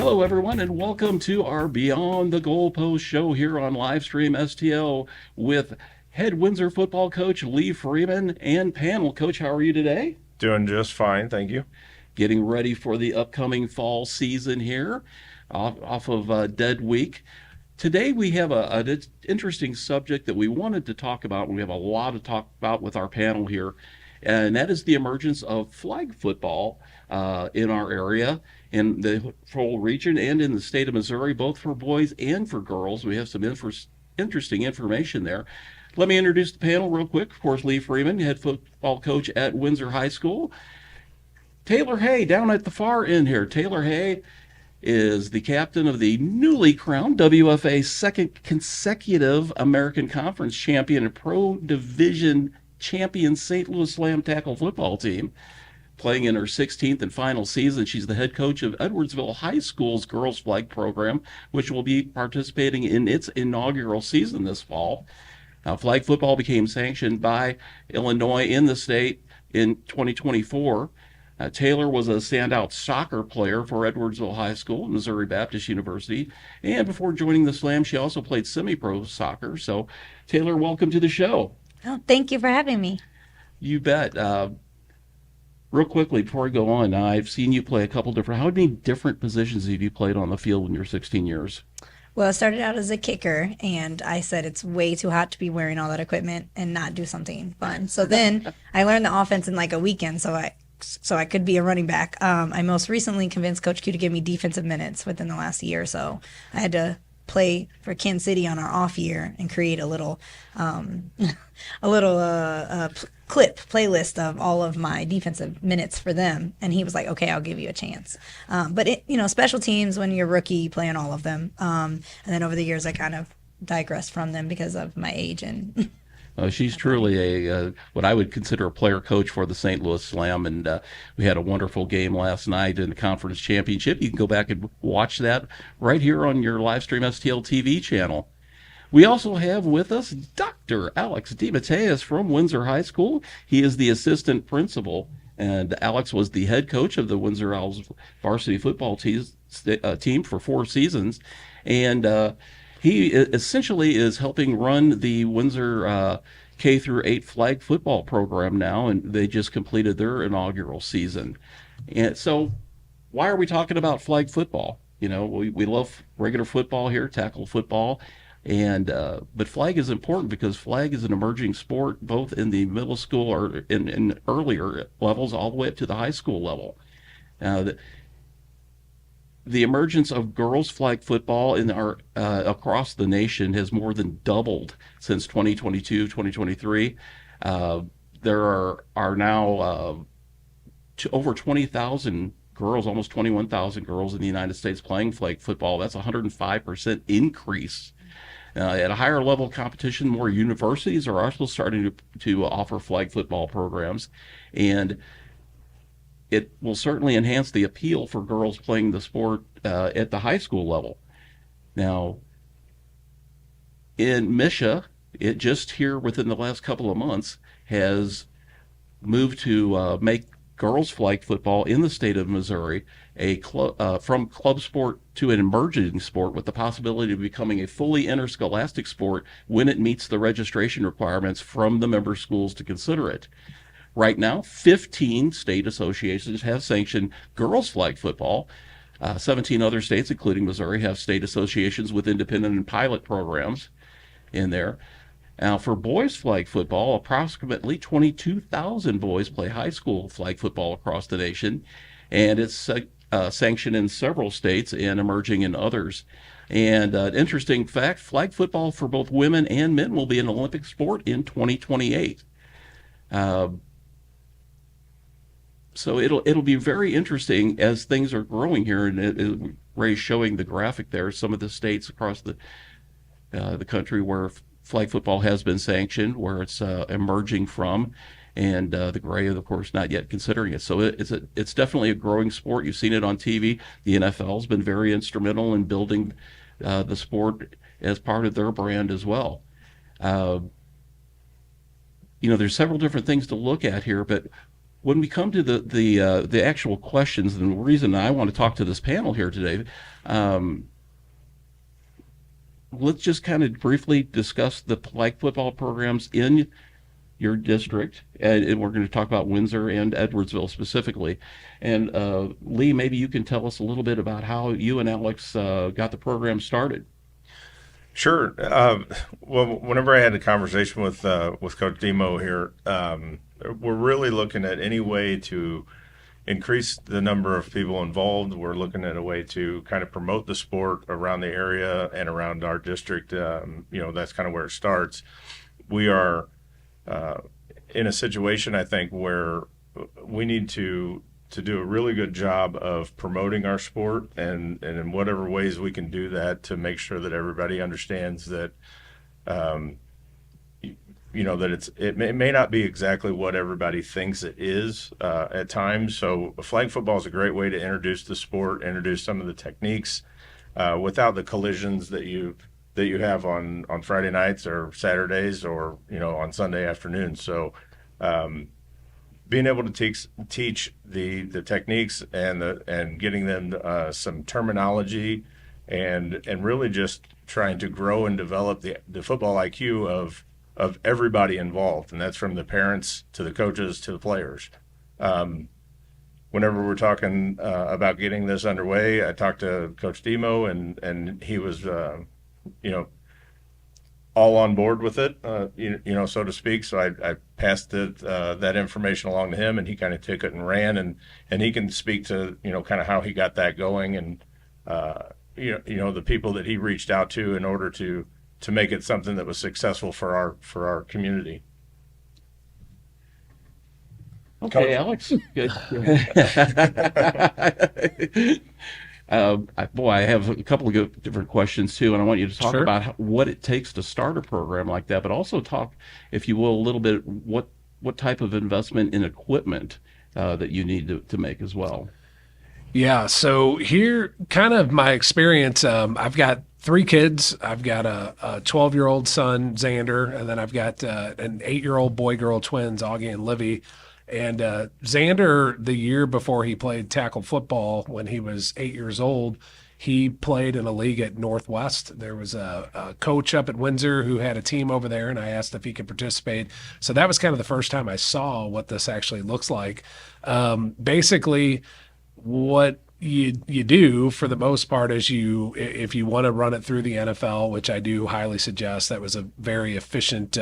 Hello, everyone, and welcome to our Beyond the Goalpost show here on Livestream STL with head Windsor football coach Lee Freeman and panel. Coach, how are you today? Doing just fine, thank you. Getting ready for the upcoming fall season here off of Dead Week. Today we have an interesting subject that we wanted to talk about, and we have a lot to talk about with our panel here, and that is the emergence of flag football in our area, in the whole region, and in the state of Missouri, both for boys and for girls. We have some interesting information there. Let me introduce the panel real quick. Of course, Lee Freeman, head football coach at Windsor High School. Taylor Hay down at the far end here. Taylor Hay is the captain of the newly crowned WFA second consecutive American Conference champion and Pro Division champion St. Louis Slam tackle football team. Playing in her 16th and final season, she's the head coach of Edwardsville High School's girls flag program, which will be participating in its inaugural season this fall. Now, flag football became sanctioned by Illinois in the state in 2024. Taylor was a standout soccer player for Edwardsville High School, Missouri Baptist University, and before joining the Slam, she also played semi-pro soccer. So, Taylor, welcome to the show. Oh, thank you for having me. You bet. Real quickly, before I go on, I've seen you play a couple different. How many different positions have you played on the field in your 16 years? Well, I started out as a kicker, and I said it's way too hot to be wearing all that equipment and not do something fun. So then I learned the offense in like a weekend, so I could be a running back. I most recently convinced Coach Q to give me defensive minutes within the last year, so I had to play for Kansas City on our off year and create a little clip playlist of all of my defensive minutes for them, and he was like, okay, I'll give you a chance. Special teams, when you're a rookie, playing all of them, and then over the years I kind of digressed from them because of my age and She's truly what I would consider a player coach for the St. Louis Slam, and we had a wonderful game last night in the conference championship. You can go back and watch that right here on your Livestream STL TV channel. We also have with us Dr. Alex DeMatteis from Windsor High School. He is the assistant principal, and Alex was the head coach of the Windsor Owls varsity football team for 4 seasons, and he essentially is helping run the Windsor K through 8 flag football program now, and they just completed their inaugural season. And so, why are we talking about flag football? You know, we love regular football here, tackle football, and but flag is important because flag is an emerging sport both in the middle school or in earlier levels all the way up to the high school level. Now, the emergence of girls flag football in our across the nation has more than doubled since 2022, 2023. There are now over 20,000 girls, almost 21,000 girls in the United States playing flag football. That's a 105% increase. At a higher level competition, more universities are also starting to offer flag football programs, and it will certainly enhance the appeal for girls playing the sport at the high school level. Now, in Misha, it just here within the last couple of months has moved to make girls flag football in the state of Missouri from club sport to an emerging sport with the possibility of becoming a fully interscholastic sport when it meets the registration requirements from the member schools to consider it. Right now, 15 state associations have sanctioned girls flag football. 17 other states, including Missouri, have state associations with independent and pilot programs in there. Now, for boys flag football, approximately 22,000 boys play high school flag football across the nation, and it's sanctioned in several states and emerging in others. And an interesting fact, flag football for both women and men will be an Olympic sport in 2028. So it'll be very interesting as things are growing here, and Ray's showing the graphic there. Some of the states across the country where flag football has been sanctioned, where it's emerging from, and the gray, of course, not yet considering it. So it's definitely a growing sport. You've seen it on TV. The NFL has been very instrumental in building the sport as part of their brand as well. There's several different things to look at here, but when we come to the actual questions, and the reason I want to talk to this panel here today, um, let's just kind of briefly discuss the flag football programs in your district, and we're going to talk about Windsor and Edwardsville specifically. And Lee, maybe you can tell us a little bit about how you and Alex got the program started. Sure. Well, whenever I had a conversation with Coach Demo here, we're really looking at any way to increase the number of people involved. We're looking at a way to kind of promote the sport around the area and around our district. That's kind of where it starts. We are in a situation, I think, where we need to do a really good job of promoting our sport, and in whatever ways we can do that to make sure that everybody understands that that it may not be exactly what everybody thinks it is at times. So flag football is a great way to introduce the sport, introduce some of the techniques without the collisions that you have on Friday nights or Saturdays or on Sunday afternoons. So being able to teach the techniques and getting them some terminology and really just trying to grow and develop the football IQ of everybody involved, and that's from the parents to the coaches to the players. Whenever we're talking about getting this underway, I talked to Coach Demo, and he was all on board with it, so to speak. So I passed that information along to him, and he kind of took it and ran, and he can speak to kind of how he got that going, and the people that he reached out to in order to make it something that was successful for our community. Okay, Alex. Good. I have a couple of different questions too, and I want you to talk Sure. about what it takes to start a program like that, but also talk, if you will, a little bit what type of investment in equipment that you need to make as well. Yeah, so here, kind of my experience. I've got three kids. I've got a 12-year-old son, Xander, and then I've got an 8-year-old boy-girl twins, Augie and Livy. And Xander, the year before he played tackle football, when he was 8 years old, he played in a league at Northwest. There was a coach up at Windsor who had a team over there, and I asked if he could participate. So that was kind of the first time I saw what this actually looks like. Basically, what you do for the most part is if you want to run it through the NFL, which I do highly suggest. That was a very efficient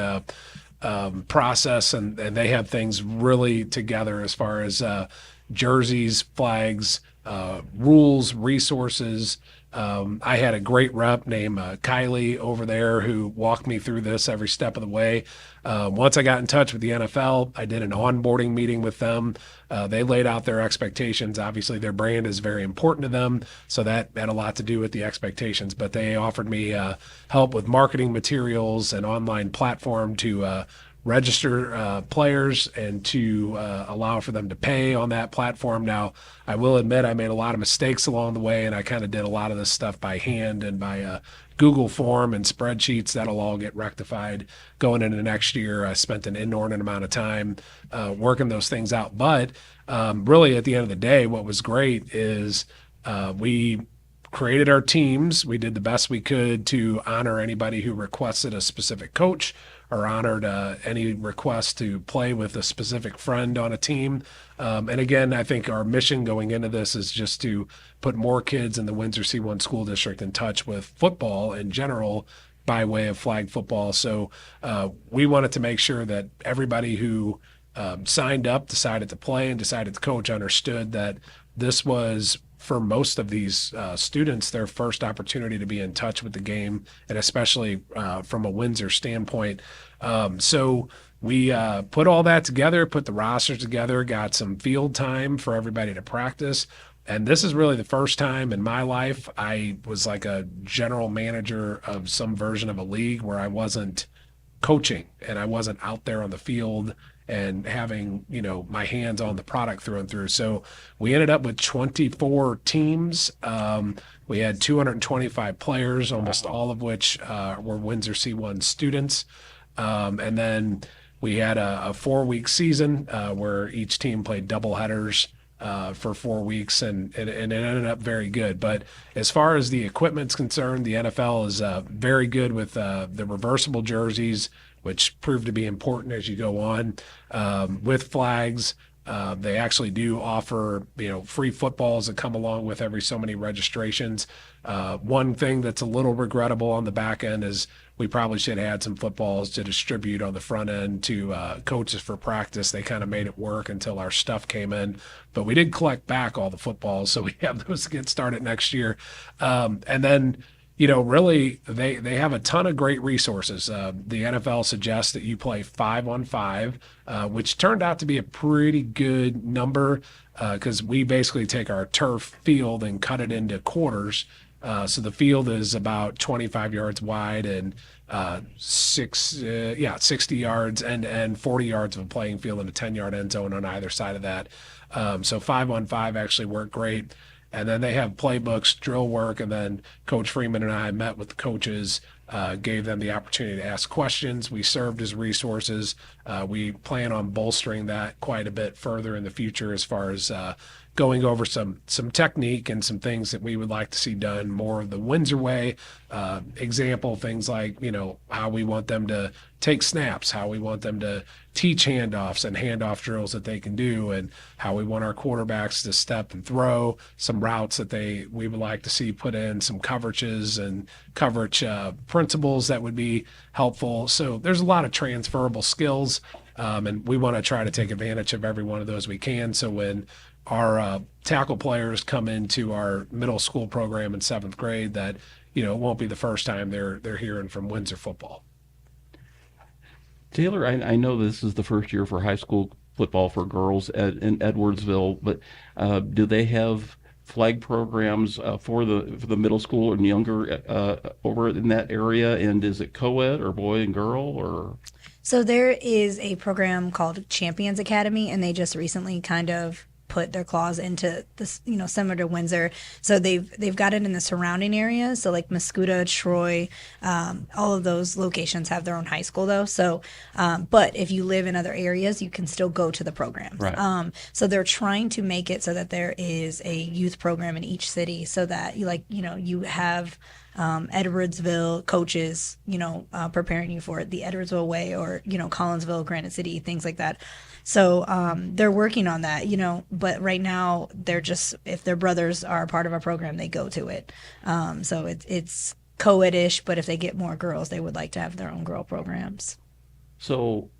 process, and they have things really together as far as jerseys, flags, rules, resources. I had a great rep named Kylie over there who walked me through this every step of the way. Once I got in touch with the NFL, I did an onboarding meeting with them. They laid out their expectations. Obviously, their brand is very important to them, so that had a lot to do with the expectations. But they offered me help with marketing materials, an online platform to register players and to allow for them to pay on that platform. Now, I will admit I made a lot of mistakes along the way, and I kind of did a lot of this stuff by hand and by Google form and spreadsheets. That'll all get rectified going into next year. I spent an inordinate amount of time working those things out. But really, at the end of the day, what was great is we created our teams. We did the best we could to honor anybody who requested a specific coach or honored any request to play with a specific friend on a team. And again, I think our mission going into this is just to put more kids in the Windsor C1 school district in touch with football in general by way of flag football. So we wanted to make sure that everybody who signed up, decided to play, and decided to coach understood that this was, for most of these students, their first opportunity to be in touch with the game, and especially from a Windsor standpoint. So we put all that together, put the rosters together, got some field time for everybody to practice. And this is really the first time in my life I was like a general manager of some version of a league where I wasn't coaching and I wasn't out there on the field and having, my hands on the product through and through. So we ended up with 24 teams. We had 225 players, almost all of which were Windsor C1 students. And then We had a 4-week season where each team played double headers for 4 weeks, and it ended up very good. But as far as the equipment's concerned, the NFL is very good with the reversible jerseys, which prove to be important as you go on, with flags. They actually do offer, free footballs that come along with every so many registrations. One thing that's a little regrettable on the back end is we probably should have had some footballs to distribute on the front end to coaches for practice. They kind of made it work until our stuff came in, but we did collect back all the footballs, so we have those to get started next year. And then, really, they have a ton of great resources. The NFL suggests that you play 5-on-5, which turned out to be a pretty good number because we basically take our turf field and cut it into quarters. So the field is about 25 yards wide and 60 yards and 40 yards of a playing field and a 10-yard end zone on either side of that. So 5-on-5 actually worked great. And then they have playbooks, drill work, and then Coach Freeman and I met with the coaches, gave them the opportunity to ask questions. We served as resources. We plan on bolstering that quite a bit further in the future as far as going over some technique and some things that we would like to see done more of the Windsor way. Example, things like, how we want them to take snaps, how we want them to teach handoffs and handoff drills that they can do, and how we want our quarterbacks to step and throw, some routes that we would like to see put in, some coverages and coverage principles that would be helpful. So there's a lot of transferable skills, and we want to try to take advantage of every one of those we can. So when our tackle players come into our middle school program in 7th grade, that it won't be the first time they're hearing from Windsor football. Taylor, I know this is the first year for high school football for girls in Edwardsville, but do they have flag programs for the middle school and younger over in that area? And is it co-ed or boy and girl or? So there is a program called Champions Academy, and they just recently kind of put their claws into this, similar to Windsor. So they've got it in the surrounding areas. So like Mascoutah, Troy, all of those locations have their own high school though. So, but if you live in other areas, you can still go to the programs. Right. So they're trying to make it so that there is a youth program in each city, so that you have Edwardsville coaches, preparing you for the Edwardsville way, or, Collinsville, Granite City, things like that. So they're working on that, but right now they're just, if their brothers are a part of a program, they go to it. So it's co-ed-ish, but if they get more girls, they would like to have their own girl programs. So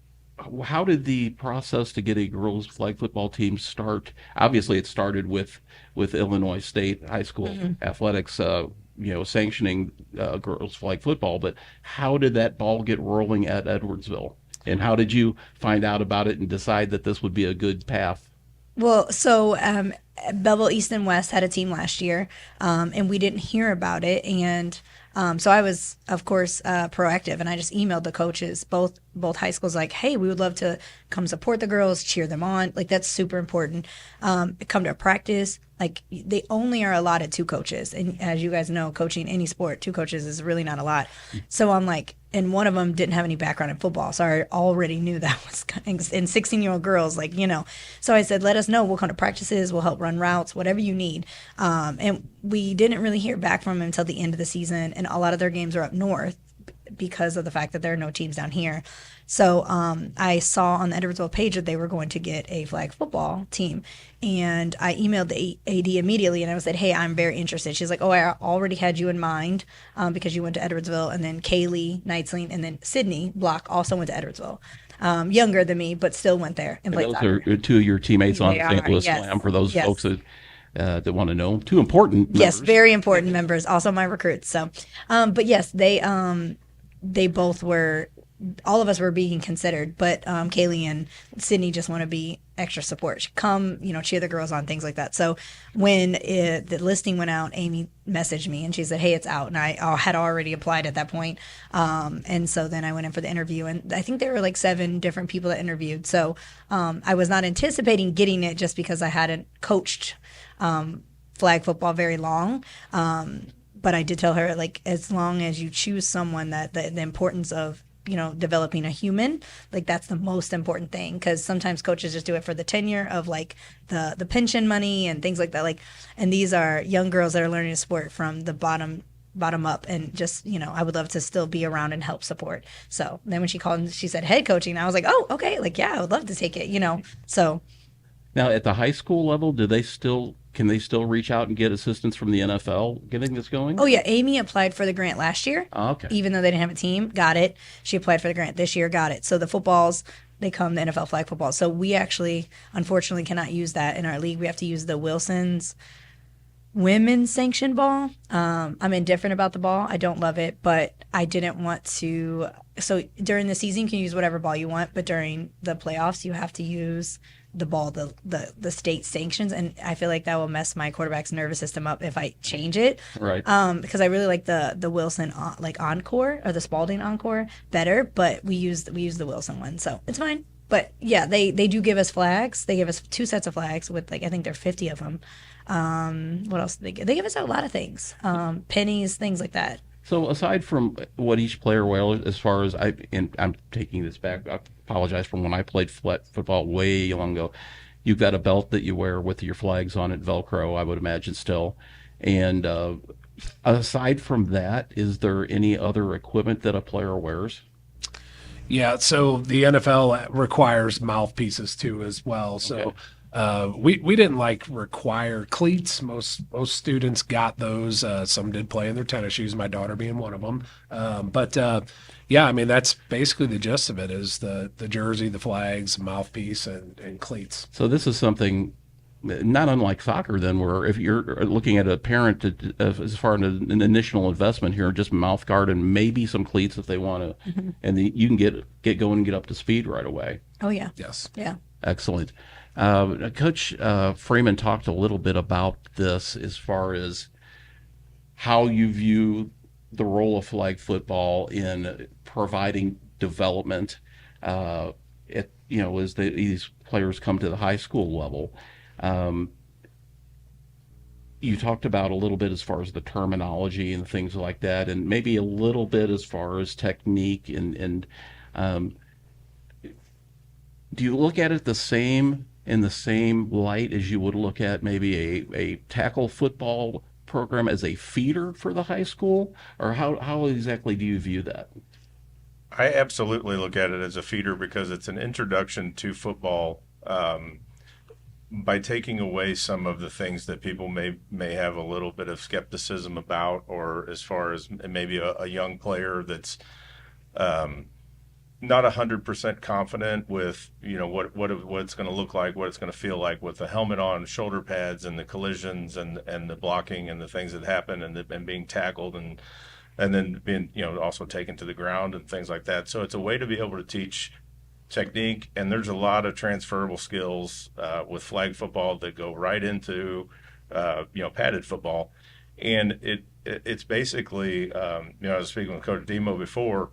how did the process to get a girls flag football team start? Obviously, it started with Illinois State high school athletics, sanctioning girls flag football. But how did that ball get rolling at Edwardsville? And how did you find out about it and decide that this would be a good path? Well, so Belleville East and West had a team last year, and we didn't hear about it. And so I was, of course, proactive, and I just emailed the coaches, both high schools, like, hey, we would love to come support the girls, cheer them on. Like, that's super important. Come to a practice. Like, they only are allotted 2 coaches. And as you guys know, coaching any sport, 2 coaches is really not a lot. So I'm like, and one of them didn't have any background in football. So I already knew that was coming. And 16-year-old girls, So I said, let us know. We'll come to practices. We'll help run routes, whatever you need. And we didn't really hear back from them until the end of the season. And a lot of their games are up north because of the fact that there are no teams down here. So I saw on the Edwardsville page that they were going to get a flag football team. And I emailed the AD immediately, and I said, hey, I'm very interested. She's like, oh, I already had you in mind because you went to Edwardsville. And then Kaylee Knightsling and then Sydney Block also went to Edwardsville. Younger than me, but still went there and played soccer. Those are 2 of your teammates on They St. are, Louis yes. Slam for those Yes. folks that want to know. 2 important members. Yes, very important members, also my recruits. So, but yes, they both were, all of us were being considered, but Kaylee and Sydney just want to be extra support. Come, cheer the girls on, things like that. So when the listing went out, Amy messaged me and she said, hey, it's out. And I had already applied at that point. And so then I went in for the interview, and I think there were like 7 different people that interviewed. So I was not anticipating getting it just because I hadn't coached flag football very long. But I did tell her, like, as long as you choose someone that the importance of, developing a human. Like that's the most important thing, because sometimes coaches just do it for the tenure of like the pension money and things like that. Like, and these are young girls that are learning a sport from the bottom up, and just I would love to still be around and help support. So then when she called and she said head coaching, I was like, oh, okay, like yeah, I would love to take it. So Now, at the high school level, can they still reach out and get assistance from the NFL getting this going? oh yeah, Amy applied for the grant last year. Oh, okay. Even though they didn't have a team, got it. She applied for the grant this year, got it. So the footballs, they come the NFL flag football. So we actually, unfortunately, cannot use that in our league. We have to use the Wilson's women's sanctioned ball. I'm indifferent about the ball. I don't love it, but I didn't want to. So during the season, you can use whatever ball you want, but during the playoffs, you have to use the ball the state sanctions, and I feel like that will mess my quarterback's nervous system up if I change it. Right. Because I really like the Wilson like Encore or the Spalding Encore better, but we use the Wilson one, so it's fine. But yeah, they do give us flags. They give us 2 sets of flags with like I think there are 50 of them. What else do they give? They give us a lot of things, pennies, things like that. So aside from what each player wears, as far as I'm taking this back, I apologize from when I played football way long ago. You've got a belt that you wear with your flags on it, Velcro, I would imagine still. And aside from that, is there any other equipment that a player wears? Yeah, so the NFL requires mouthpieces too as well. So we didn't like require cleats. Most students got those. Some did play in their tennis shoes. My daughter being one of them. But yeah, I mean that's basically the gist of it: is the jersey, the flags, mouthpiece, and cleats. So this is something not unlike soccer then, where if you're looking at a parent as far as an initial investment here, just mouth guard and maybe some cleats if they want to, and then you can get going and get up to speed right away. Oh yeah. Yes. Yeah. Excellent. Coach Freeman talked a little bit about this as far as how you view the role of flag football in providing development, as these players come to the high school level. You talked about a little bit as far as the terminology and things like that, and maybe a little bit as far as technique and do you look at it in the same light as you would look at maybe a tackle football program as a feeder for the high school, or how exactly do you view that? I absolutely look at it as a feeder because it's an introduction to football. By taking away some of the things that people may have a little bit of skepticism about, or as far as maybe a young player that's not 100% confident with what it's going to look like, what it's going to feel like with the helmet on, shoulder pads, and the collisions and the blocking and the things that happen and being tackled and then being also taken to the ground and things like that. So it's a way to be able to teach technique, and there's a lot of transferable skills with flag football that go right into padded football, and it's basically I was speaking with Coach Demo before.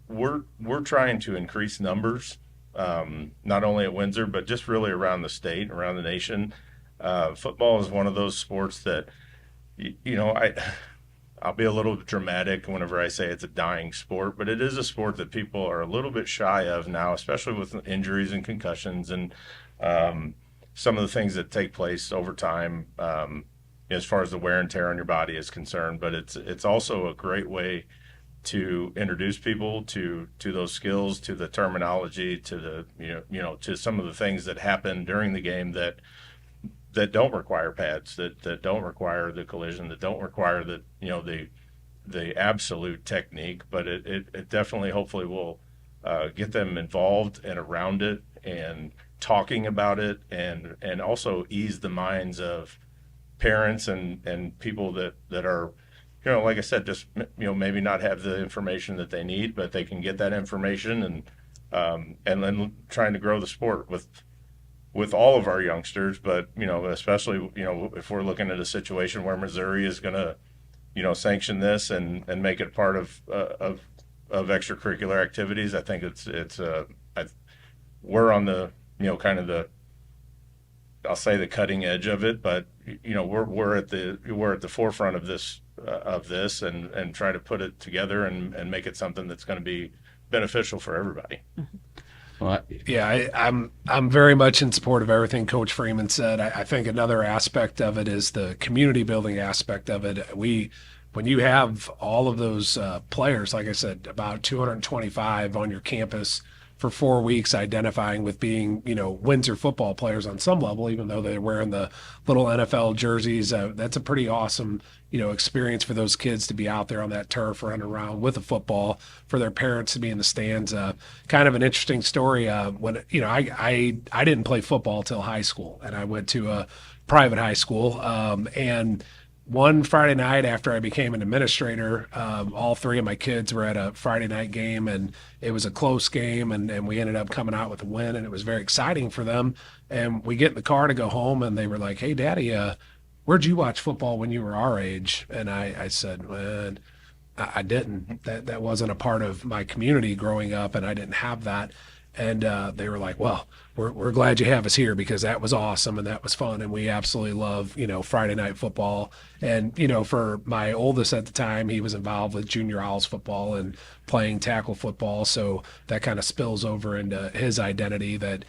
We're trying to increase numbers, not only at Windsor but just really around the state, around the nation. Football is one of those sports that I'll be a little dramatic whenever I say it's a dying sport, but it is a sport that people are a little bit shy of now, especially with injuries and concussions and some of the things that take place over time as far as the wear and tear on your body is concerned. But it's also a great way to introduce people to those skills, to the terminology, to the to some of the things that happen during the game that don't require pads, that don't require the collision, that don't require the absolute technique, but it definitely hopefully will get them involved and around it and talking about it, and also ease the minds of parents and people that are like I said, just maybe not have the information that they need, but they can get that information and then trying to grow the sport with all of our youngsters, but especially if we're looking at a situation where Missouri is going to sanction this and make it part of extracurricular activities. I think we're on the kind of the, I'll say, the cutting edge of it, but we're at the forefront of this of this and try to put it together and make it something that's going to be beneficial for everybody. Well, Yeah, I'm very much in support of everything Coach Freeman said. I think another aspect of it is the community building aspect of it. When you have all of those players, like I said, about 225 on your campus for 4 weeks, identifying with being, Windsor football players on some level, even though they're wearing the little NFL jerseys, that's a pretty awesome, experience for those kids to be out there on that turf running around with a football, for their parents to be in the stands. Kind of an interesting story. When I didn't play football till high school, and I went to a private high school, and one Friday night after I became an administrator, all three of my kids were at a Friday night game, and it was a close game, and we ended up coming out with a win, and it was very exciting for them. And we get in the car to go home, and they were like, "Hey, Daddy, where'd you watch football when you were our age?" And I said, "Well, I didn't. That wasn't a part of my community growing up, and I didn't have that." And they were like, "Well, we're glad you have us here, because that was awesome and that was fun, and we absolutely love Friday night football." And for my oldest at the time, he was involved with Junior Owls football and playing tackle football, so that kind of spills over into his identity, that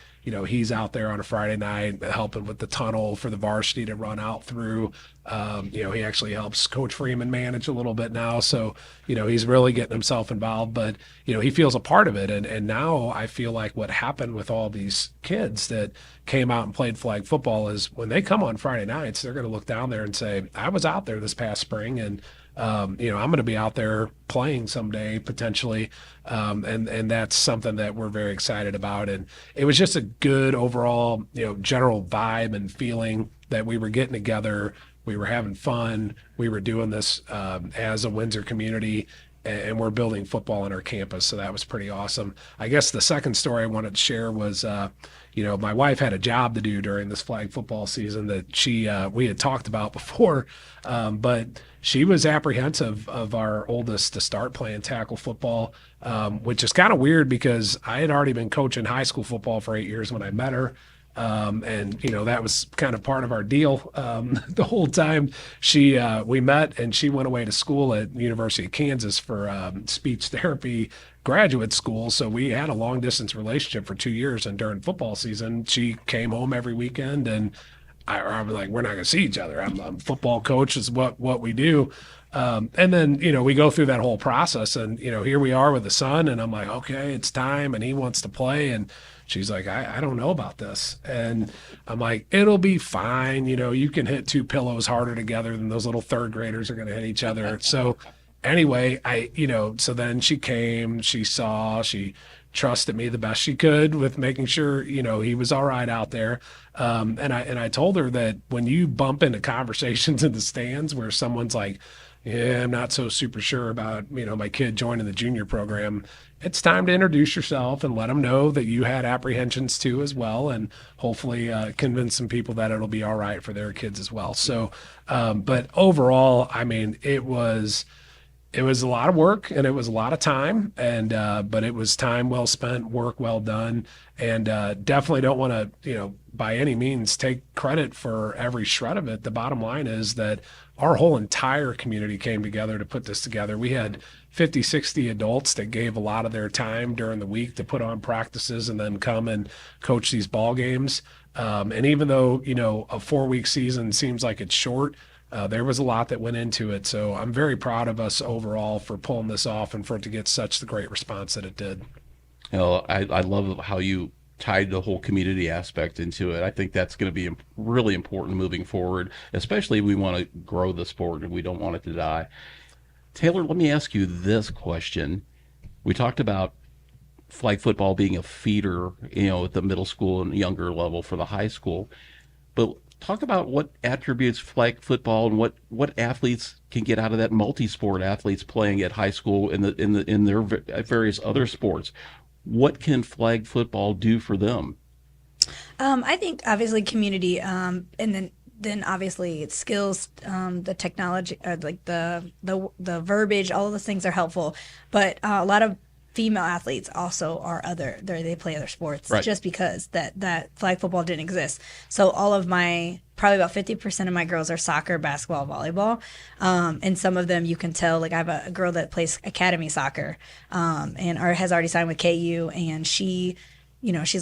he's out there on a Friday night helping with the tunnel for the varsity to run out through. He actually helps Coach Freeman manage a little bit now, so he's really getting himself involved, but he feels a part of it. And now I feel like what happened with all these kids that came out and played flag football is, when they come on Friday nights, they're going to look down there and say, "I was out there this past spring, and I'm going to be out there playing someday potentially," and that's something that we're very excited about. And it was just a good overall, general vibe and feeling that we were getting together, we were having fun, we were doing this as a Windsor community, and we're building football on our campus. So that was pretty awesome. I guess the second story I wanted to share was, my wife had a job to do during this flag football season that we had talked about before, but she was apprehensive of our oldest to start playing tackle football, which is kind of weird, because I had already been coaching high school football for 8 years when I met her. And that was kind of part of our deal. The whole time we met, and she went away to school at the University of Kansas for speech therapy graduate school. So we had a long distance relationship for 2 years. And during football season, she came home every weekend, and I was like, "We're not going to see each other. I'm football coach, is what we do." And then, we go through that whole process, and, here we are with the son, and I'm like, "Okay, it's time." And he wants to play. And she's like, I don't know about this. And I'm like, "It'll be fine. You can hit two pillows harder together than those little third graders are going to hit each other." So anyway, so then she came, she trusted me the best she could with making sure, he was all right out there. And I told her that when you bump into conversations in the stands where someone's like, "Yeah, I'm not so super sure about, my kid joining the junior program," it's time to introduce yourself and let them know that you had apprehensions too as well, and hopefully convince some people that it'll be all right for their kids as well. So, but overall, I mean, it was a lot of work, and it was a lot of time, and but it was time well spent, work well done, and definitely don't want to, by any means take credit for every shred of it. The bottom line is that our whole entire community came together to put this together. We had 50, 60 adults that gave a lot of their time during the week to put on practices and then come and coach these ball games. And even though, a 4-week season seems like it's short, there was a lot that went into it. So I'm very proud of us overall for pulling this off and for it to get such the great response that it did. I love how you tied the whole community aspect into it. I think that's going to be really important moving forward, especially if we want to grow the sport and we don't want it to die. Taylor, let me ask you this question. We talked about flag football being a feeder, at the middle school and younger level for the high school, but talk about what attributes flag football and what athletes can get out of that, multi-sport athletes playing at high school in their various other sports. What can flag football do for them? I think obviously community, and then obviously it's skills, the technology, like the verbiage, all of those things are helpful. But a lot of female athletes also are they play other sports, right, just because that flag football didn't exist. So all of my probably about 50% of my girls are soccer, basketball, volleyball. And some of them you can tell, like I have a girl that plays academy soccer, and has already signed with KU, and she's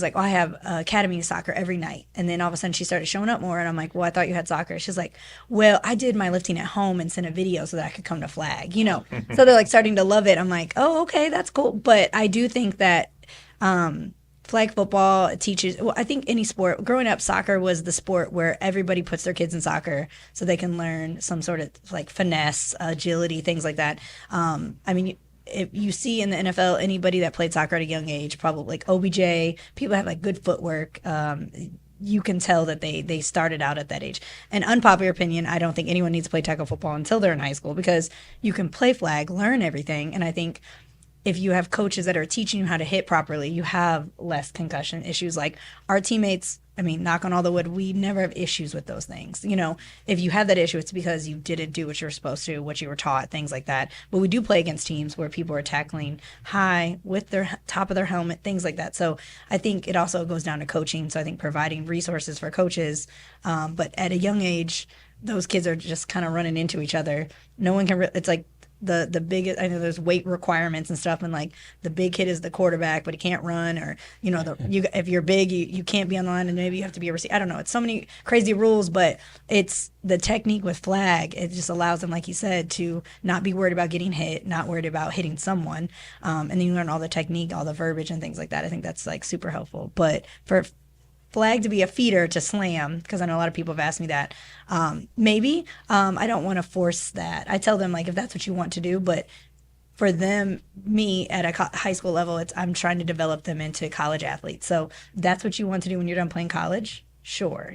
like, oh, I have academy soccer every night. And then all of a sudden she started showing up more. And I'm like, well, I thought you had soccer. She's like, well, I did my lifting at home and sent a video so that I could come to flag. So they're like starting to love it. I'm like, oh, okay, that's cool. But I do think that flag football teaches, well, I think any sport, growing up, soccer was the sport where everybody puts their kids in soccer so they can learn some sort of like finesse, agility, things like that. I mean, if you see in the NFL, anybody that played soccer at a young age, probably like OBJ, people have like good footwork. You can tell that they started out at that age. An unpopular opinion, I don't think anyone needs to play tackle football until they're in high school, because you can play flag, learn everything. And I think if you have coaches that are teaching you how to hit properly, you have less concussion issues. Like our teammates, I mean, knock on all the wood, we never have issues with those things. If you have that issue, it's because you didn't do what you were supposed to, what you were taught, things like that. But we do play against teams where people are tackling high with their top of their helmet, things like that. So I think it also goes down to coaching. So I think providing resources for coaches, but at a young age, those kids are just kind of running into each other. No one can. It's like the biggest. I know there's weight requirements and stuff, and like the big kid is the quarterback, but he can't run, or if you're big, you can't be on the line, and maybe you have to be a receiver. I don't know. It's so many crazy rules, but it's the technique with flag. It just allows them, like you said, to not be worried about getting hit, not worried about hitting someone, and then you learn all the technique, all the verbiage, and things like that. I think that's like super helpful. But for flag to be a feeder to slam, because I know a lot of people have asked me that. Maybe I don't want to force that. I tell them, like, if that's what you want to do, but for them, me at a high school level, I'm trying to develop them into college athletes. So that's what you want to do when you're done playing college, sure,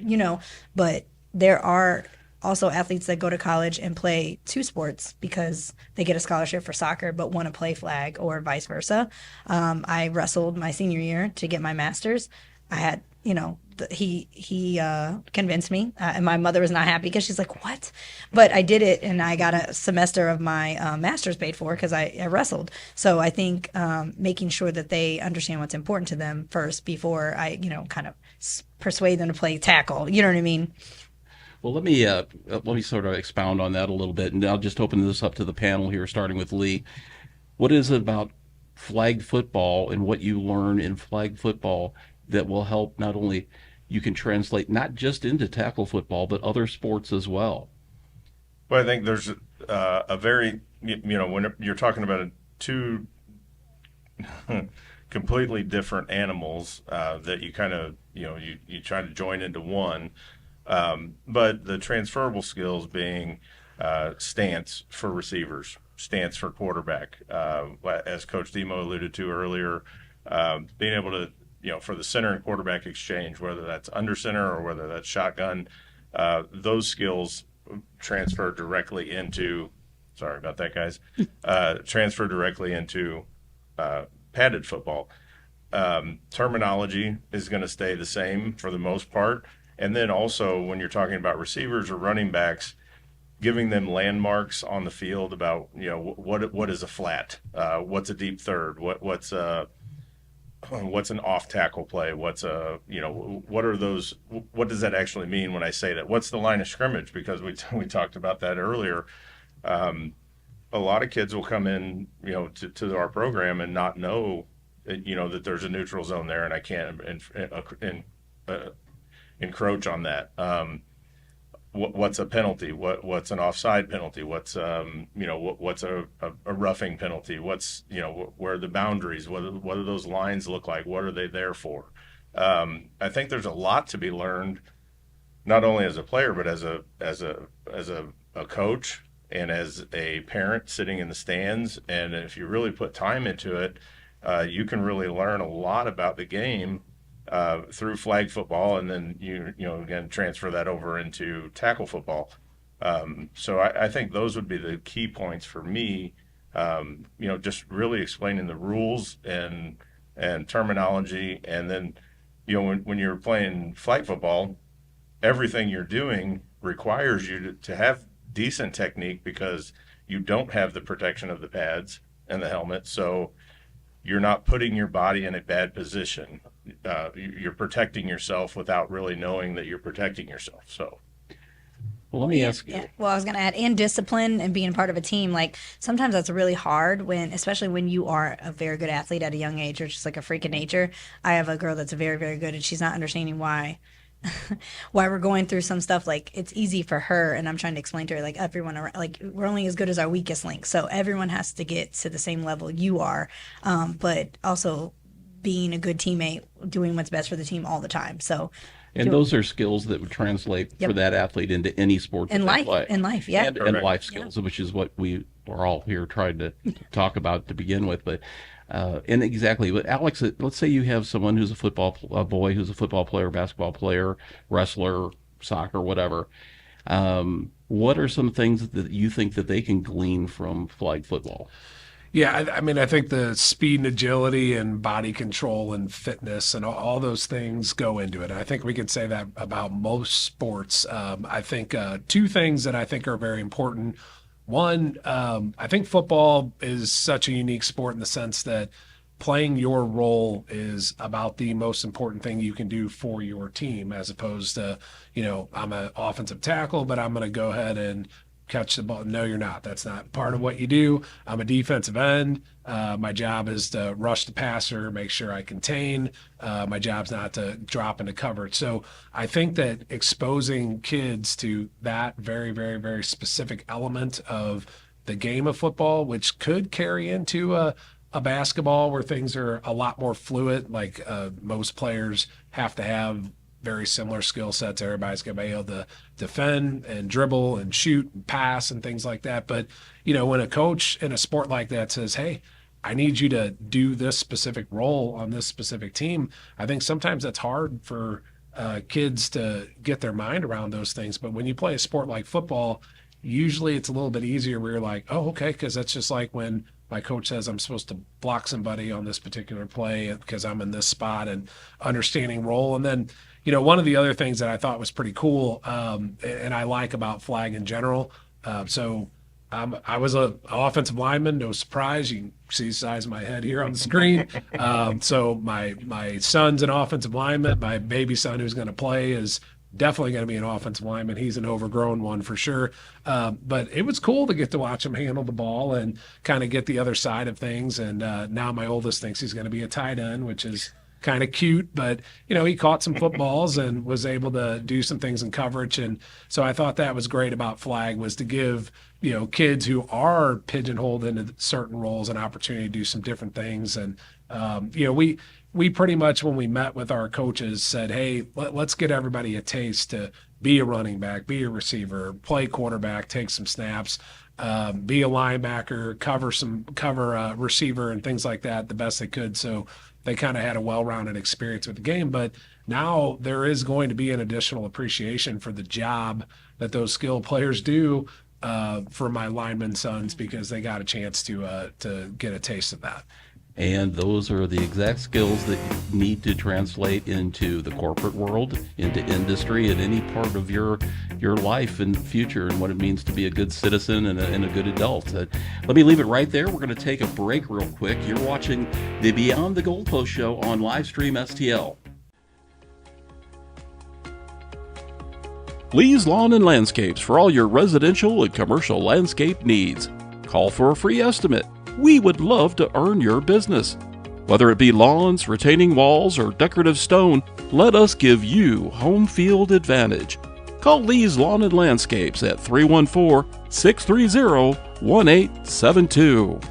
but there are also athletes that go to college and play two sports because they get a scholarship for soccer but want to play flag, or vice versa. I wrestled my senior year to get my master's. I had, he convinced me, and my mother was not happy because she's like, what? But I did it, and I got a semester of my master's paid for because I wrestled. So I think making sure that they understand what's important to them first before I, kind of persuade them to play tackle. You know what I mean? Well, let me sort of expound on that a little bit, and I'll just open this up to the panel here, starting with Lee. What is it about flag football and what you learn in flag football that will help, not only you can translate not just into tackle football, but other sports as well? Well, I think there's a very, when you're talking about two completely different animals that you kind of, you try to join into one. But the transferable skills being stance for receivers, stance for quarterback, as Coach Demo alluded to earlier, being able to, for the center and quarterback exchange, whether that's under center or whether that's shotgun, those skills transfer directly into, sorry about that, guys, transfer directly into padded football. Terminology is going to stay the same for the most part. And then also when you're talking about receivers or running backs, giving them landmarks on the field about, what is a flat? What's a deep third? What's an off tackle play? What are those? What does that actually mean when I say that? What's the line of scrimmage? Because we talked about that earlier. A lot of kids will come in, to our program and not know, that there's a neutral zone there, and I can't encroach on that. What's a penalty? What's an offside penalty? What's what's a roughing penalty? What's where are the boundaries? What do those lines look like? What are they there for? I think there's a lot to be learned, not only as a player but as a coach and as a parent sitting in the stands. And if you really put time into it, you can really learn a lot about the game through flag football, and then again transfer that over into tackle football. So I think those would be the key points for me. Just really explaining the rules and terminology, and then when you're playing flag football, everything you're doing requires you to have decent technique because you don't have the protection of the pads and the helmet, so you're not putting your body in a bad position. You're protecting yourself without really knowing that you're protecting yourself. So Well, let me ask you. Yeah. Well, I was going to add, and discipline and being part of a team. Like sometimes that's really hard when, especially when you are a very good athlete at a young age, or just like a freak of nature. I have a girl that's very, very good, and she's not understanding why why we're going through some stuff. Like it's easy for her, and I'm trying to explain to her, like everyone around, like we're only as good as our weakest link, so everyone has to get to the same level you are, but also being a good teammate, doing what's best for the team all the time. So And those are skills that would translate for Yep. that athlete into any sport that in they life, play. in life, yeah. And Correct. life skills, which is what we are all here trying to talk about to begin with. But and exactly, but Alex, let's say you have someone who's a boy who's a football player, basketball player, wrestler, soccer, whatever. What are some things that you think that they can glean from flag football? Yeah, I mean, I think the speed and agility and body control and fitness and all those things go into it. I think we could say that about most sports. I think two things that I think are very important. One, I think football is such a unique sport in the sense that playing your role is about the most important thing you can do for your team, as opposed to, I'm an offensive tackle, but I'm going to go ahead and catch the ball. No, you're not. That's not part of what you do. I'm a defensive end. My job is to rush the passer, make sure I contain. My job's not to drop into coverage. So I think that exposing kids to that very, very, very specific element of the game of football, which could carry into a basketball where things are a lot more fluid, like most players have to have very similar skill sets. Everybody's going to be able to defend and dribble and shoot and pass and things like that. But, when a coach in a sport like that says, hey, I need you to do this specific role on this specific team, I think sometimes that's hard for kids to get their mind around those things. But when you play a sport like football, usually it's a little bit easier where you're like, oh, okay, because that's just like when my coach says I'm supposed to block somebody on this particular play because I'm in this spot, and understanding role. And then, one of the other things that I thought was pretty cool, and I like about flag in general. I was an offensive lineman, no surprise. You can see the size of my head here on the screen. So my son's an offensive lineman. My baby son who's going to play is definitely going to be an offensive lineman. He's an overgrown one for sure. But it was cool to get to watch him handle the ball and kind of get the other side of things. And now my oldest thinks he's going to be a tight end, which is kind of cute, but he caught some footballs and was able to do some things in coverage. And so I thought that was great about flag, was to give kids who are pigeonholed into certain roles an opportunity to do some different things. And we pretty much, when we met with our coaches, said, hey, let's get everybody a taste to be a running back, be a receiver, play quarterback, take some snaps, be a linebacker, cover receiver and things like that the best they could. So they kind of had a well-rounded experience with the game. But now there is going to be an additional appreciation for the job that those skilled players do for my lineman sons, because they got a chance to get a taste of that. And those are the exact skills that you need to translate into the corporate world, into industry, and any part of your life and future, and what it means to be a good citizen and a good adult. Let me leave it right there. We're going to take a break real quick. You're watching the Beyond the Goalpost show on Livestream STL. Lee's Lawn and Landscapes for all your residential and commercial landscape needs. Call for a free estimate. We would love to earn your business. Whether it be lawns, retaining walls, or decorative stone, let us give you home field advantage. Call Lee's Lawn and Landscapes at 314-630-1872.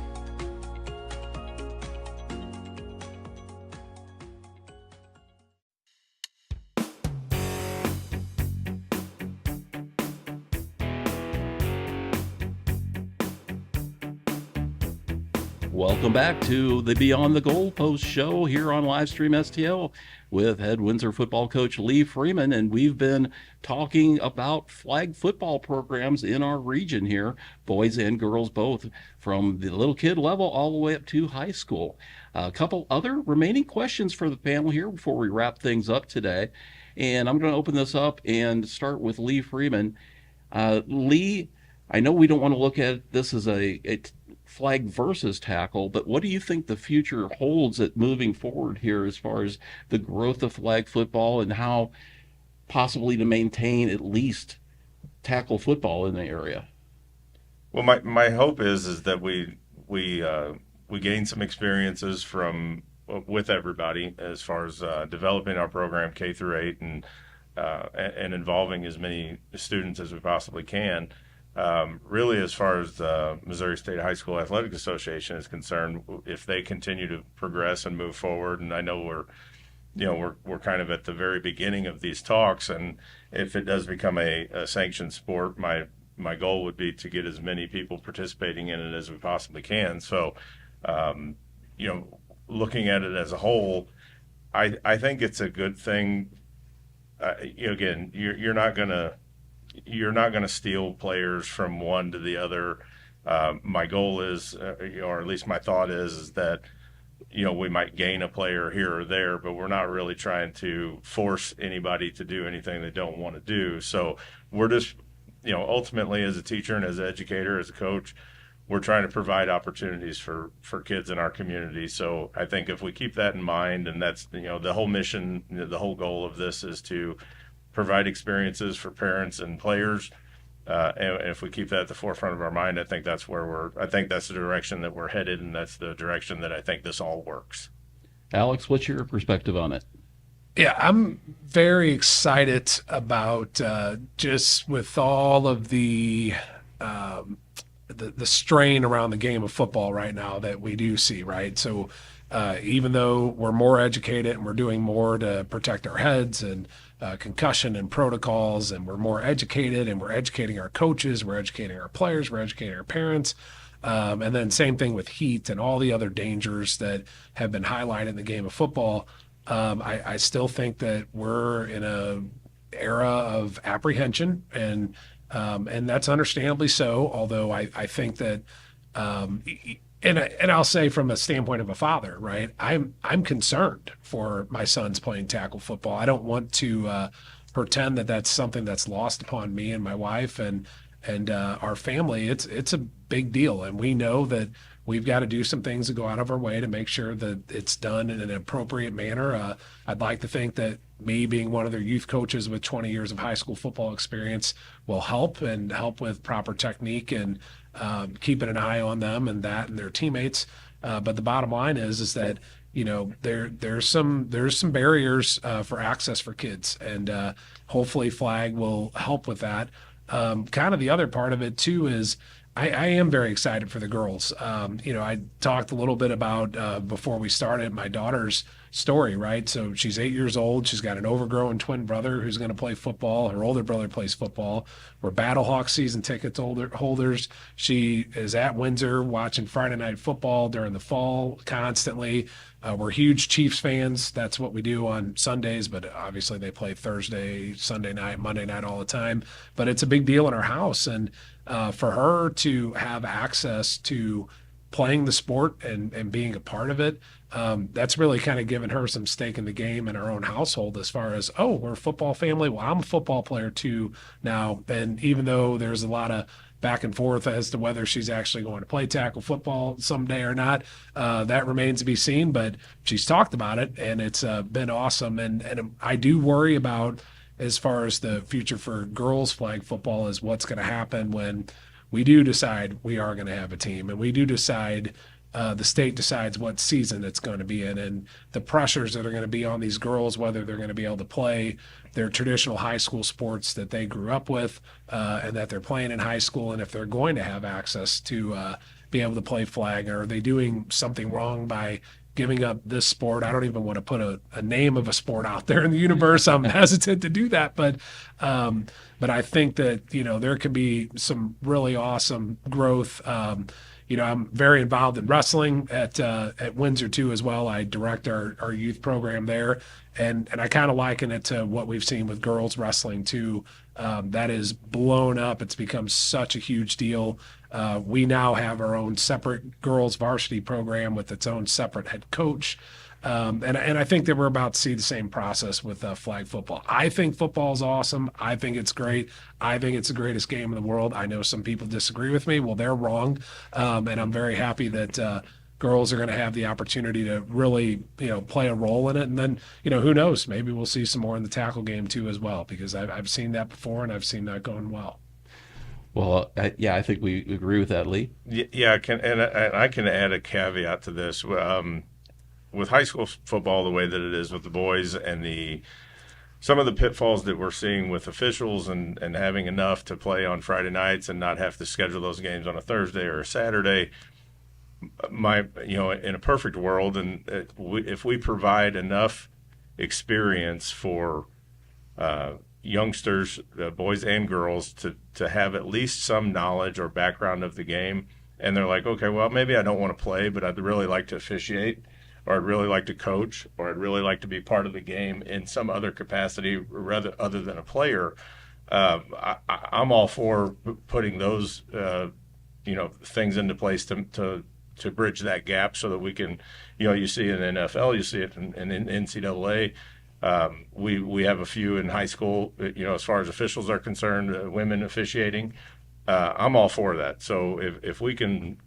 Welcome back to the Beyond the Goalpost show here on Livestream STL with head Windsor football coach Lee Freeman, and we've been talking about flag football programs in our region here, boys and girls both, from the little kid level all the way up to high school. A couple other remaining questions for the panel here before we wrap things up today, and I'm going to open this up and start with Lee Freeman. Lee, I know we don't want to look at this as a flag versus tackle, but what do you think the future holds at moving forward here as far as the growth of flag football and how possibly to maintain at least tackle football in the area? Well, my hope is that we gain some experiences from with everybody as far as developing our program K through 8 and involving as many students as we possibly can. Really, as far as the Missouri State High School Athletic Association is concerned, if they continue to progress and move forward, and I know we're kind of at the very beginning of these talks, and if it does become a sanctioned sport, my goal would be to get as many people participating in it as we possibly can. So, looking at it as a whole, I think it's a good thing. Again, you're not gonna steal players from one to the other. My goal is, or at least my thought is that we might gain a player here or there, but we're not really trying to force anybody to do anything they don't want to do. So we're just, ultimately as a teacher and as an educator, as a coach, we're trying to provide opportunities for kids in our community. So I think if we keep that in mind, and that's, the whole mission, the whole goal of this is to provide experiences for parents and players. And if we keep that at the forefront of our mind, I think that's the direction that we're headed, and that's the direction that I think this all works. Alex, what's your perspective on it? Yeah, I'm very excited about just with all of the strain around the game of football right now that we do see, right? So even though we're more educated and we're doing more to protect our heads and concussion and protocols, and we're more educated and we're educating our coaches, we're educating our players, we're educating our parents. And then same thing with heat and all the other dangers that have been highlighted in the game of football. I still think that we're in a era of apprehension, and that's understandably so. Although I think that, and I'll say from a standpoint of a father, right? I'm concerned for my sons playing tackle football. I don't want to pretend that that's something that's lost upon me and my wife and our family. It's a big deal, and we know that we've got to do some things to go out of our way to make sure that it's done in an appropriate manner. I'd like to think that me being one of their youth coaches with 20 years of high school football experience will help with proper technique and keeping an eye on them and their teammates. But the bottom line is that there's some barriers for access for kids, and hopefully Flag will help with that. Kind of the other part of it too is I am very excited for the girls. I talked a little bit about before we started my daughter's story, right? So she's 8 years old. She's got an overgrown twin brother who's going to play football. Her older brother plays football. We're Battlehawks season tickets holders. She is at Windsor watching Friday Night Football during the fall constantly. We're huge Chiefs fans. That's what we do on Sundays, but obviously they play Thursday, Sunday night, Monday night all the time. But it's a big deal in our house, and for her to have access to playing the sport and being a part of it, that's really kind of given her some stake in the game in our own household as far as, oh, we're a football family. Well, I'm a football player too now. And even though there's a lot of back and forth as to whether she's actually going to play tackle football someday or not, that remains to be seen. But she's talked about it, and it's been awesome. And I do worry about, as far as the future for girls flag football, is what's going to happen when we do decide we are going to have a team, and we do decide the state decides what season it's going to be in, and the pressures that are going to be on these girls, whether they're going to be able to play their traditional high school sports that they grew up with and that they're playing in high school, and if they're going to have access to be able to play flag, or are they doing something wrong by giving up this sport? I don't even want to put a name of a sport out there in the universe. I'm hesitant to do that, but I think that there could be some really awesome growth. I'm very involved in wrestling at Windsor too as well. I direct our youth program there, and I kind of liken it to what we've seen with girls wrestling too. That is blown up. It's become such a huge deal. We now have our own separate girls varsity program with its own separate head coach. And I think that we're about to see the same process with flag football. I think football is awesome. I think it's great. I think it's the greatest game in the world. I know some people disagree with me. Well, they're wrong. And I'm very happy that girls are going to have the opportunity to really, play a role in it. And then, who knows? Maybe we'll see some more in the tackle game too as well, because I've seen that before, and I've seen that going well. Well, yeah, I think we agree with that, Lee. Yeah, I can add a caveat to this. With high school football the way that it is with the boys and the some of the pitfalls that we're seeing with officials and having enough to play on Friday nights and not have to schedule those games on a Thursday or a Saturday. In a perfect world, and if we provide enough experience for youngsters, boys and girls, to have at least some knowledge or background of the game, and they're like, okay, well, maybe I don't want to play, but I'd really like to officiate, or I'd really like to coach, or I'd really like to be part of the game in some other capacity rather other than a player. I'm all for putting those things into place to bridge that gap so that we can, you see it in NFL, you see it in NCAA. We have a few in high school, as far as officials are concerned, women officiating. I'm all for that. So if we can,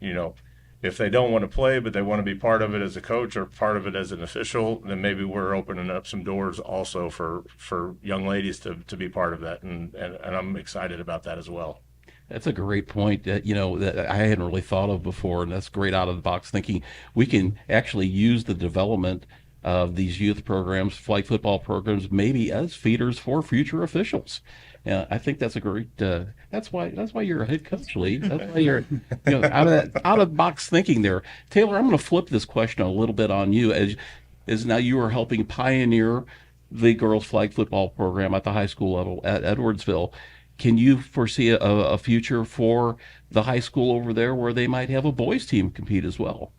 if they don't want to play, but they want to be part of it as a coach or part of it as an official, then maybe we're opening up some doors also for young ladies to be part of that. And I'm excited about that as well. That's a great point that that I hadn't really thought of before, and that's great out of the box thinking. We can actually use the development of these youth programs, flag football programs, maybe as feeders for future officials. I think that's a great. That's why you're a head coach, Lee. That's why you're out of the box thinking there. Taylor, I'm going to flip this question a little bit on you as now you are helping pioneer the girls flag football program at the high school level at Edwardsville. Can you foresee a future for the high school over there where they might have a boys team compete as well?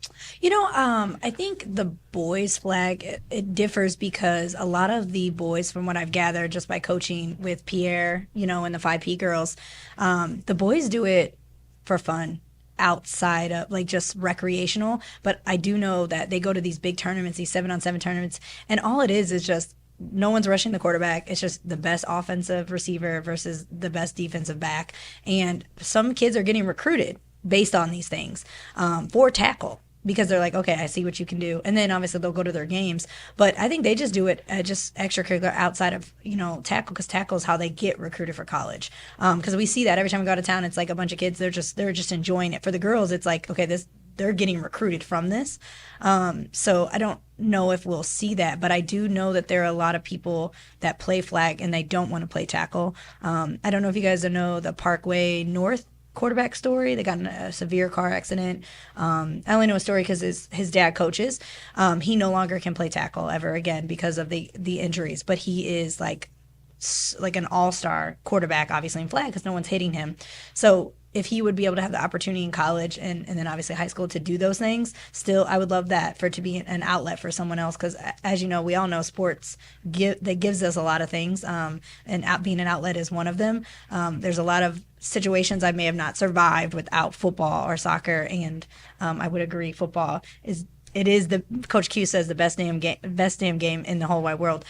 I think the boys flag, it differs because a lot of the boys, from what I've gathered just by coaching with Pierre, and the 5P girls, the boys do it for fun outside of like just recreational. But I do know that they go to these big tournaments, these 7-on-7 tournaments, and all it is just no one's rushing the quarterback. It's just the best offensive receiver versus the best defensive back. And some kids are getting recruited based on these things for tackle because they're like, okay, I see what you can do. And then obviously they'll go to their games. But I think they just do it just extracurricular outside of, tackle, because tackle is how they get recruited for college. Because we see that every time we go to town, it's like a bunch of kids, they're just enjoying it. For the girls, it's like, okay, they're getting recruited from this. So I don't know if we'll see that, but I do know that there are a lot of people that play flag and they don't want to play tackle. I don't know if you guys know the Parkway North quarterback story. They got in a severe car accident. I only know a story because his dad coaches. He no longer can play tackle ever again because of the injuries, but he is like an all-star quarterback, obviously in flag because no one's hitting him. So if he would be able to have the opportunity in college and then obviously high school to do those things, still, I would love that for it to be an outlet for someone else. Because as you know, we all know sports that gives us a lot of things, and being an outlet is one of them. There's a lot of situations I may have not survived without football or soccer, and I would agree, football is. It is Coach Q says the best damn game in the whole wide world.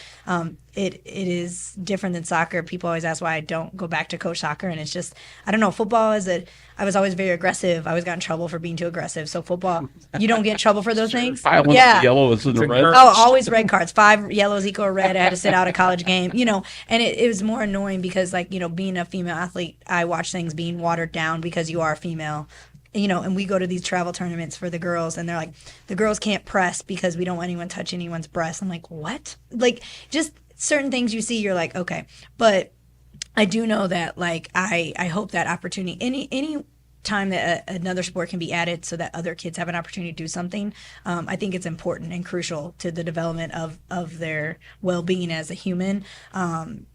It is different than soccer. People always ask why I don't go back to coach soccer, and it's just I don't know. Football I was always very aggressive. I always got in trouble for being too aggressive. So football, you don't get in trouble for those things. Yeah, yellows and the red. Oh, always red cards. 5 yellows equal red. I had to sit out a college game. And it was more annoying because being a female athlete, I watch things being watered down because you are a female. And we go to these travel tournaments for the girls, and they're like, the girls can't press because we don't want anyone touch anyone's breast. I'm like, what? Like, just certain things you see, you're like, okay. But I do know that, I hope that opportunity, any time that another sport can be added so that other kids have an opportunity to do something, I think it's important and crucial to the development of their well-being as a human,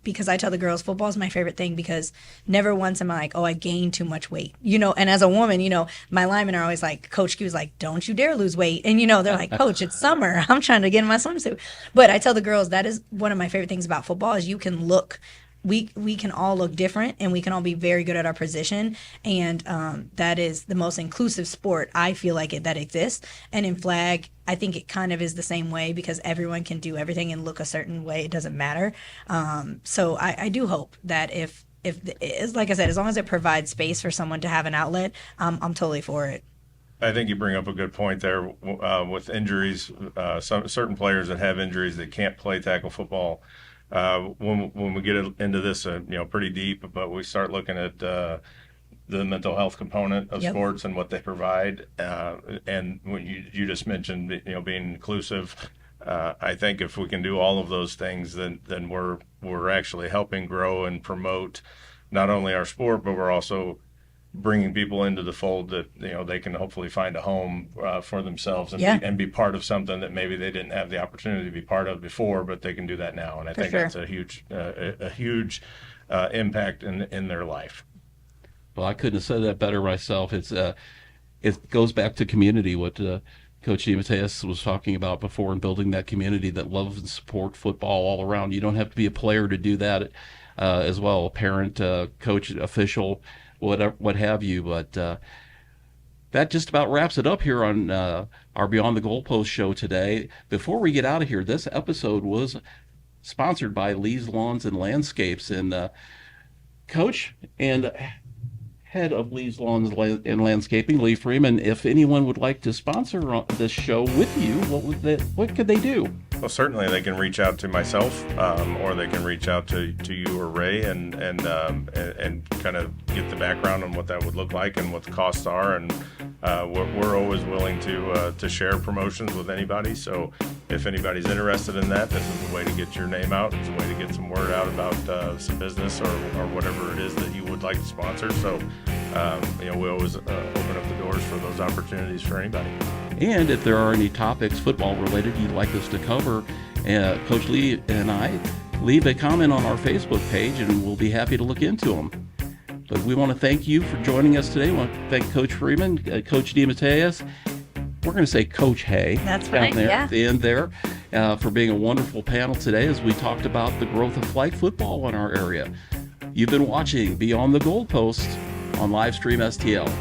because I tell the girls football is my favorite thing because never once am I like, oh, I gained too much weight, and as a woman, my linemen are always like, Coach Q is like, don't you dare lose weight, and they're like, Coach, it's summer, I'm trying to get in my swimsuit. But I tell the girls that is one of my favorite things about football is you can look, we can all look different and we can all be very good at our position, and that is the most inclusive sport I feel like that exists. And in flag, I think it kind of is the same way because everyone can do everything and look a certain way. It doesn't matter. So I do hope that if like I said, as long as it provides space for someone to have an outlet, I'm totally for it. I think you bring up a good point there with injuries. Some certain players that have injuries that can't play tackle football. When we get into this, pretty deep, but we start looking at the mental health component of Yep. sports and what they provide. And when you just mentioned, being inclusive, I think if we can do all of those things, then we're actually helping grow and promote not only our sport, but we're also bringing people into the fold that they can hopefully find a home for themselves and, Yeah. be part of something that maybe they didn't have the opportunity to be part of before, but they can do that now. And I think sure. that's a huge impact in their life. Well, I couldn't have said that better myself. It goes back to community, what Coach DeMatteis was talking about before, and building that community that loves and support football all around. You don't have to be a player to do that as well, a parent, coach, official, whatever, what have you. But that just about wraps it up here on our Beyond the Goalpost show today. Before we get out of here, this episode was sponsored by Lee's Lawns and Landscapes. And Coach and head of Lee's Lawns and Landscaping, Lee Freeman, if anyone would like to sponsor this show with you, what could they do? Well, certainly they can reach out to myself, or they can reach out to you or Ray, and kind of get the background on what that would look like and what the costs are. And we're always willing to share promotions with anybody. So if anybody's interested in that, this is a way to get your name out. It's a way to get some word out about some business or whatever it is that you would like to sponsor. So we always open up the doors for those opportunities for anybody. And if there are any topics football related you'd like us to cover, Coach Lee and I, leave a comment on our Facebook page and we'll be happy to look into them. But we want to thank you for joining us today. We want to thank Coach Freeman, Coach DeMatteis. We're going to say Coach Hay. That's down fine, there yeah. at the end there, for being a wonderful panel today as we talked about the growth of flag football in our area. You've been watching Beyond the Goalpost on Livestream STL.